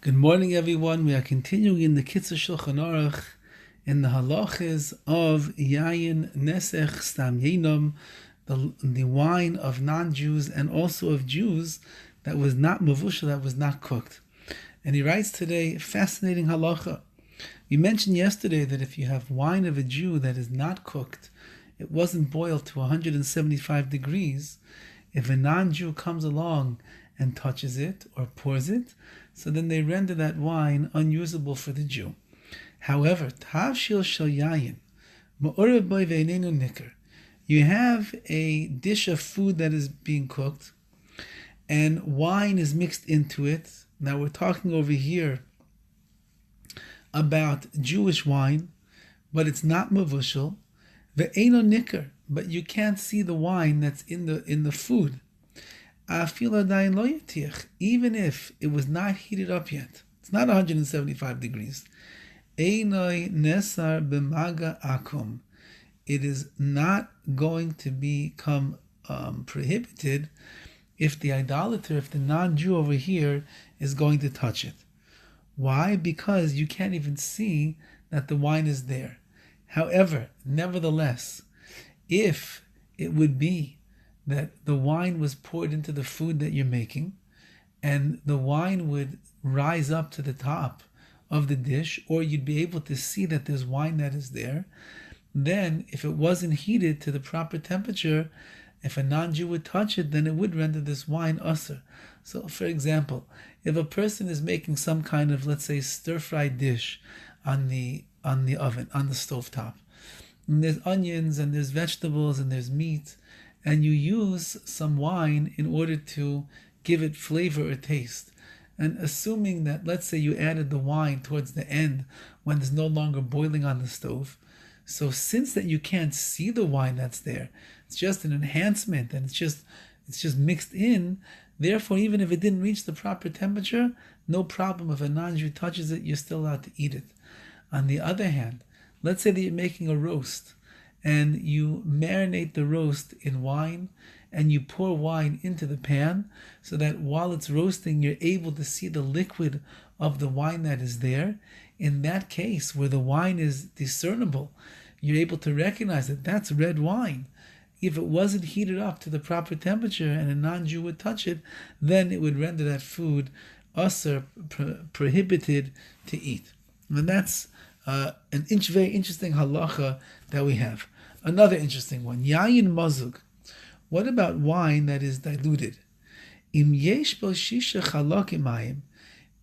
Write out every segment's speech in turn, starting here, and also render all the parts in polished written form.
Good morning, everyone. We are continuing in the Kitzur Shulchan Aruch in the halachas of Yayin Nesech Stam Yinom, the wine of non-Jews and also of Jews that was not mavushal, that was not cooked. And he writes today, fascinating halacha. We mentioned yesterday that if you have wine of a Jew that is not cooked, it wasn't boiled to 175 degrees, if a non-Jew comes along and touches it or pours it, so then they render that wine unusable for the Jew. However, tavshil shel yayin, ma'orev bo ve'einenu nicker. You have a dish of food that is being cooked, and wine is mixed into it. Now we're talking over here about Jewish wine, but it's not mavushal. Ve'eino nicker, but you can't see the wine that's in the food. Even if it was not heated up yet, it's not 175 degrees. Nesar b'maga akum. It is not going to become prohibited if the idolater, if the non-Jew over here is going to touch it. Why? Because you can't even see that the wine is there. However, nevertheless, if it would be that the wine was poured into the food that you're making, and the wine would rise up to the top of the dish, or you'd be able to see that there's wine that is there, then if it wasn't heated to the proper temperature, if a non-Jew would touch it, then it would render this wine usher. So, for example, if a person is making some kind of, let's say, stir-fried dish on the oven, on the stovetop, and there's onions, and there's vegetables, and there's meat, and you use some wine in order to give it flavor or taste. And assuming that, let's say you added the wine towards the end when it's no longer boiling on the stove. So since that you can't see the wine that's there, it's just an enhancement and it's just mixed in. Therefore, even if it didn't reach the proper temperature, no problem. If a non-Jew touches it, you're still allowed to eat it. On the other hand, let's say that you're making a roast, and you marinate the roast in wine, and you pour wine into the pan, so that while it's roasting, you're able to see the liquid of the wine that is there. In that case, where the wine is discernible, you're able to recognize that that's red wine. If it wasn't heated up to the proper temperature and a non-Jew would touch it, then it would render that food usher, prohibited to eat. And that's very interesting halacha that we have. Another interesting one, yayin mazug. What about wine that is diluted? Im yesh bo shisha chalakim mayim.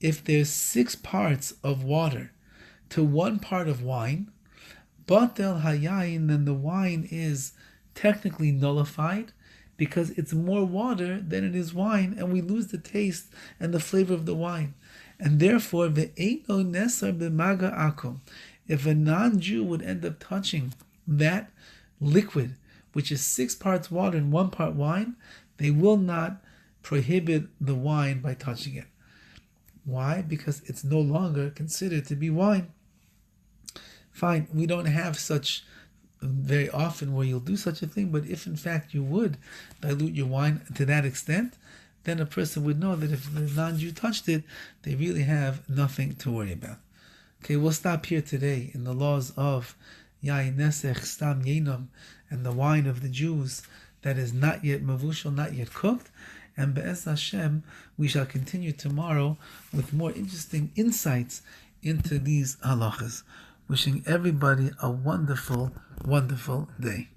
If there's 6 parts of water to 1 part of wine, batel hayayin, then the wine is technically nullified because it's more water than it is wine, and we lose the taste and the flavor of the wine. And therefore, ve'eino nesar b'maga akum. If a non-Jew would end up touching that liquid, which is 6 parts water and 1 part wine, they will not prohibit the wine by touching it. Why? Because it's no longer considered to be wine. Fine, we don't have such very often where you'll do such a thing, but if in fact you would dilute your wine to that extent, then a person would know that if the non-Jew touched it, they really have nothing to worry about. Okay, we'll stop here today in the laws of Yayin Nesech Stam Yinom and the wine of the Jews that is not yet mavushal, not yet cooked. And Be'ez Hashem, we shall continue tomorrow with more interesting insights into these halachas. Wishing everybody a wonderful, wonderful day.